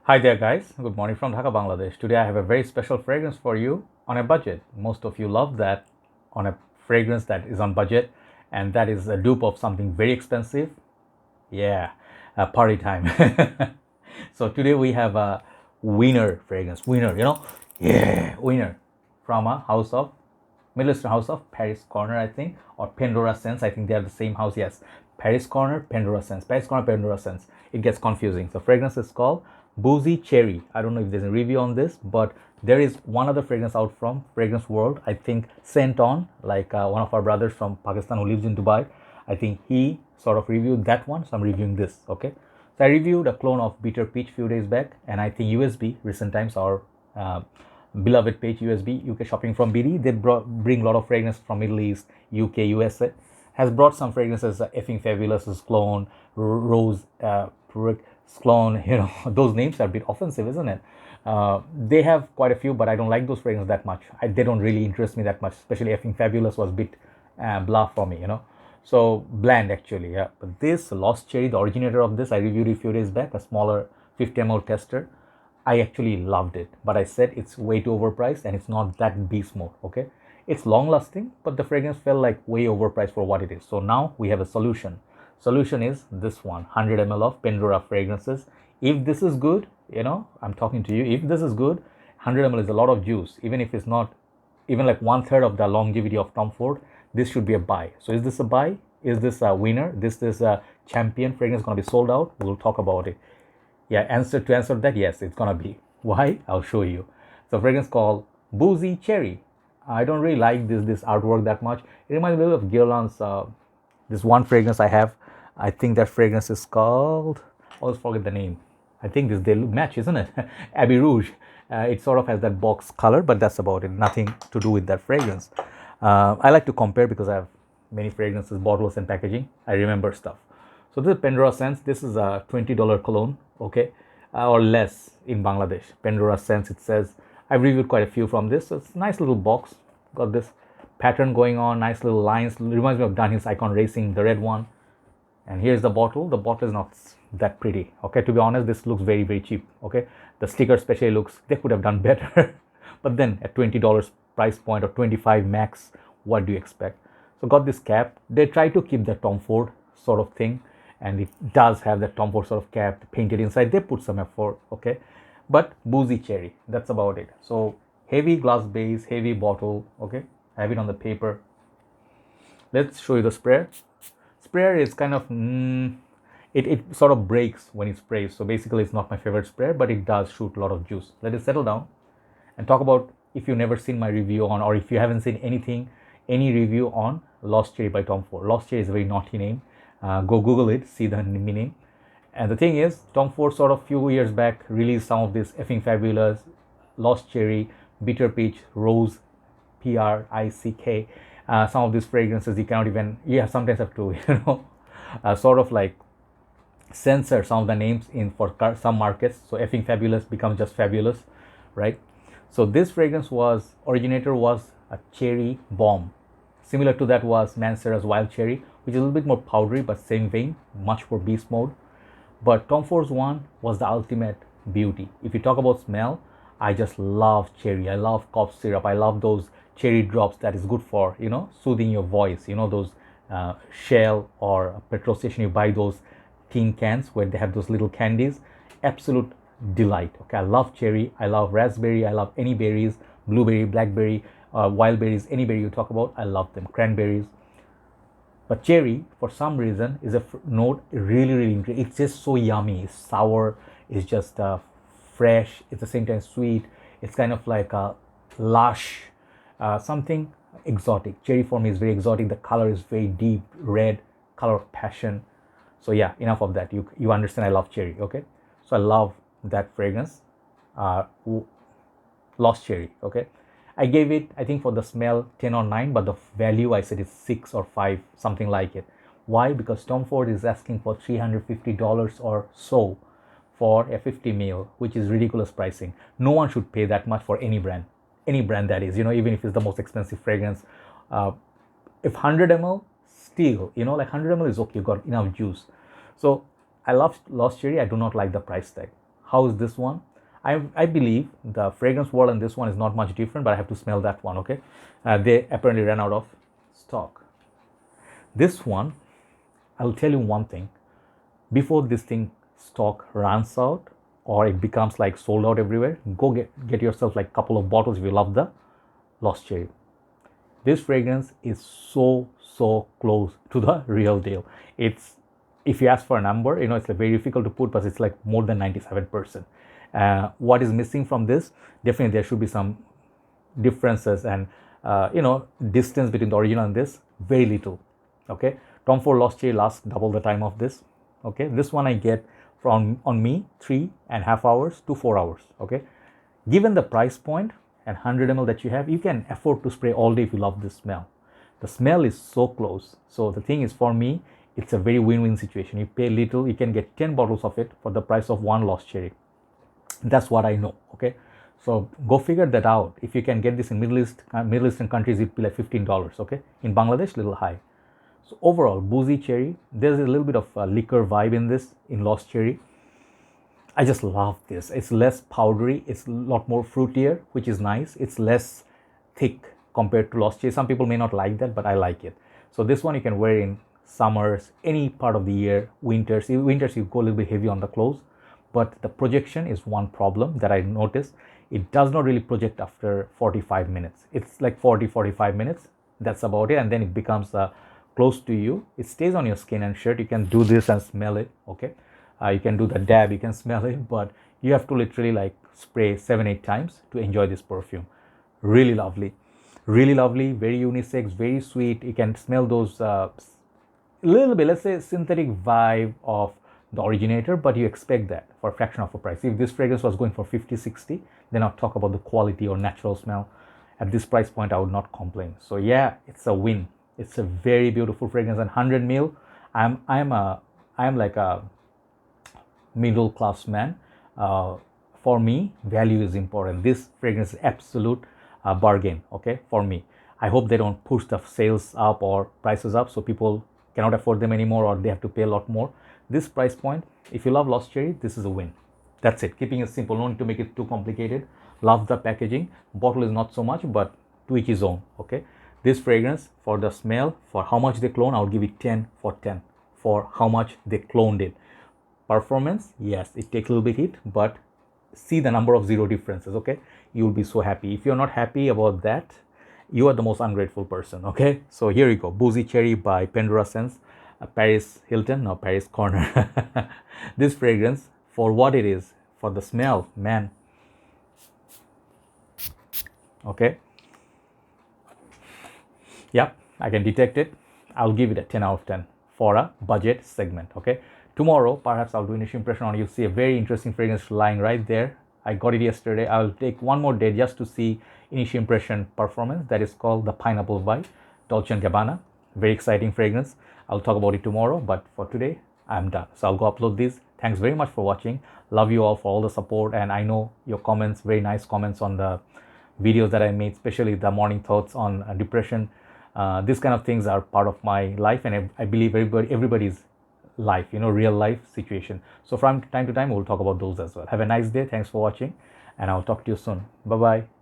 Hi there, guys. Good morning from Dhaka, Bangladesh. Today I have a very special fragrance for you on a budget. Most of you love that on a fragrance that is on budget, and that is a dupe of something very expensive. Yeah, party time. So today we have a winner fragrance. Winner from a house of Middle Eastern house of Paris Corner, I think, or Pendora Sense. I think they are the same house. Yes, Paris Corner, Pendora Sense. Paris Corner, Pendora Sense. It gets confusing. So fragrance is called Boozy Cherry. I don't know if there's a review on this, but there is one other fragrance out from Fragrance World. I think Scent On, like one of our brothers from Pakistan who lives in Dubai. I think he sort of reviewed that one, so I'm reviewing this. Okay, so I reviewed a clone of Bitter Peach few days back, and I think USB recent times our beloved page USB UK shopping from BD. They bring a lot of fragrance from Middle East, UK, USA. Has brought some fragrances, effing fabulous's clone, Rose, clone. Those names are a bit offensive, isn't it? They have quite a few, but I don't like those fragrances that much. They don't really interest me that much. Especially effing fabulous was a bit blah for me. So bland actually, yeah. But this Lost Cherry, the originator of this, I reviewed it a few days back, a smaller 50 ml tester. I actually loved it, but I said it's way too overpriced and it's not that beast mode. Okay, it's long lasting, but the fragrance felt like way overpriced for what it is. So now we have a solution. Solution is this one 100 ml of Pendora fragrances. If this is good, I'm talking to you. If this is good, 100 ml is a lot of juice. Even if it's not even like one third of the longevity of Tom Ford, this should be a buy. So is this a buy? Is this a winner? This is a champion fragrance going to be sold out? We'll talk about it. Yeah, answer that, yes, it's gonna be. Why? I'll show you. So fragrance called Boozy Cherry. I don't really like this artwork that much. It reminds me of Guerlain's this one fragrance I have. I think that fragrance is called, I always forget the name. I think they match, isn't it? Abbey Rouge. It sort of has that box color, but that's about it. Nothing to do with that fragrance. I like to compare because I have many fragrances, bottles, and packaging. I remember stuff. So this is Pendora Sense. This is a $20 cologne, okay, or less in Bangladesh. Pendora Sense, it says. I've reviewed quite a few from this. So it's a nice little box. Got this pattern going on, nice little lines. Reminds me of Dunhill's Icon Racing, the red one. And here's the bottle. The bottle is not that pretty. Okay, to be honest, this looks very, very cheap. Okay, the sticker especially looks, they could have done better. But then at $20 price point or 25 max, what do you expect? So got this cap. They try to keep the Tom Ford sort of thing, and it does have that Tom Ford sort of cap painted inside. They put some effort, okay, but Boozy Cherry, that's about it. So heavy glass base, heavy bottle, okay. I have it on the paper. Let's show you the sprayer. Sprayer is kind of it sort of breaks when it sprays, so basically it's not my favorite sprayer, but it does shoot a lot of juice. Let it settle down and talk about, if you've never seen my review on, or if you haven't seen any review on Lost Cherry by Tom Ford. Lost Cherry is a very naughty name. Go Google it, see the meaning. And the thing is, Tom Ford sort of few years back released some of this effing fabulous Lost Cherry, Bitter Peach, Rose, Prick. Some of these fragrances you cannot even, sometimes have to, sort of like censor some of the names in for some markets. So effing fabulous becomes just fabulous, right? So this fragrance originator was a cherry bomb. Similar to that was Mancera's Wild Cherry, which is a little bit more powdery, but same vein, much more beast mode. But Tom Ford's one was the ultimate beauty. If you talk about smell, I just love cherry. I love cough syrup. I love those cherry drops that is good for, soothing your voice. Those Shell or petrol station, you buy those tin cans where they have those little candies. Absolute delight. Okay, I love cherry. I love raspberry. I love any berries, blueberry, blackberry, wild berries, any berry you talk about, I love them. Cranberries. But cherry, for some reason, is a note really, really interesting. It's just so yummy. It's sour. It's just fresh. It's at the same time sweet. It's kind of like a lush, something exotic. Cherry for me is very exotic. The color is very deep red, color of passion. So yeah, enough of that. You understand I love cherry, okay? So I love that fragrance. Lost Cherry, okay? I gave it, I think for the smell, 10 or 9, but the value I said is 6 or 5, something like it. Why? Because Tom Ford is asking for $350 or so for a 50 ml, which is ridiculous pricing. No one should pay that much for any brand that is, even if it's the most expensive fragrance. If 100 ml, still, like 100 ml is okay, you got enough juice. So I love Lost Cherry. I do not like the price tag. How is this one? I believe the fragrance world and this one is not much different, but I have to smell that one. Okay, they apparently ran out of stock. This one, I'll tell you one thing, before this thing stock runs out or it becomes like sold out everywhere, go get yourself like a couple of bottles if you love the Lost Cherry. This fragrance is so close to the real deal. It's, if you ask for a number, it's like very difficult to put, but it's like more than 97%. What is missing from this? Definitely there should be some differences and distance between the original and this, very little. Okay, Tom Ford Lost Cherry lasts double the time of this. Okay, this one I get from on me 3.5 hours to 4 hours. Okay, given the price point and 100 ml that you have, you can afford to spray all day if you love this smell. The smell is so close. So the thing is, for me, it's a very win-win situation. You pay little, you can get 10 bottles of it for the price of one Lost Cherry. That's what I know. Okay, so go figure that out. If you can get this in Middle Eastern countries, it'd be like $15. Okay, in Bangladesh, little high. So overall, Boozy Cherry, there's a little bit of a liquor vibe in this, in Lost Cherry. I just love this. It's less powdery, it's a lot more fruitier, which is nice. It's less thick compared to Lost Cherry. Some people may not like that, but I like it. So this one you can wear in summers, any part of the year, winters. In winters you go a little bit heavy on the clothes, but the projection is one problem that I noticed. It does not really project after 45 minutes. It's like 40-45 minutes. That's about it. And then it becomes close to you. It stays on your skin and shirt. You can do this and smell it. Okay, you can do the dab, you can smell it, but you have to literally like spray 7-8 times to enjoy this perfume. Really lovely, very unisex, very sweet. You can smell those little bit, let's say, synthetic vibe of the originator, but you expect that for a fraction of a price. If this fragrance was going for 50-60, then I'll talk about the quality or natural smell. At this price point, I would not complain. So yeah, it's a win. It's a very beautiful fragrance, and 100 ml. I'm like a middle class man. For me, value is important. This fragrance is absolute bargain. Okay, for me. I hope they don't push the sales up or prices up so people cannot afford them anymore or they have to pay a lot more. This price point, if you love Lost Cherry, this is a win. That's it. Keeping it simple, no need to make it too complicated. Love the packaging. Bottle is not so much, but to each his own. Okay, this fragrance, for the smell, for how much they clone, I would give it 10 for 10 for how much they cloned it. Performance, yes, it takes a little bit hit, but see the number of zero differences. Okay, you'll be so happy. If you're not happy about that, you are the most ungrateful person. Okay, so here you go. Boozy Cherry by Pendora Sense, Paris Hilton, no, Paris Corner. This fragrance, for what it is, for the smell, man. Okay, yeah, I can detect it. I'll give it a 10 out of 10 for a budget segment. Okay, tomorrow perhaps I'll do initial impression on you. See a very interesting fragrance lying right there. I got it yesterday. I'll take one more day just to see initial impression performance. That is called the Pineapple by Dolce & Gabbana. Very exciting fragrance. I'll talk about it tomorrow, but for today I'm done. So I'll go upload this. Thanks very much for watching. Love you all for all the support, and I know your comments, very nice comments on the videos that I made, especially the morning thoughts on depression. These kind of things are part of my life, and I believe everybody's life, real life situation. So from time to time we'll talk about those as well. Have a nice day. Thanks for watching, and I'll talk to you soon. Bye bye.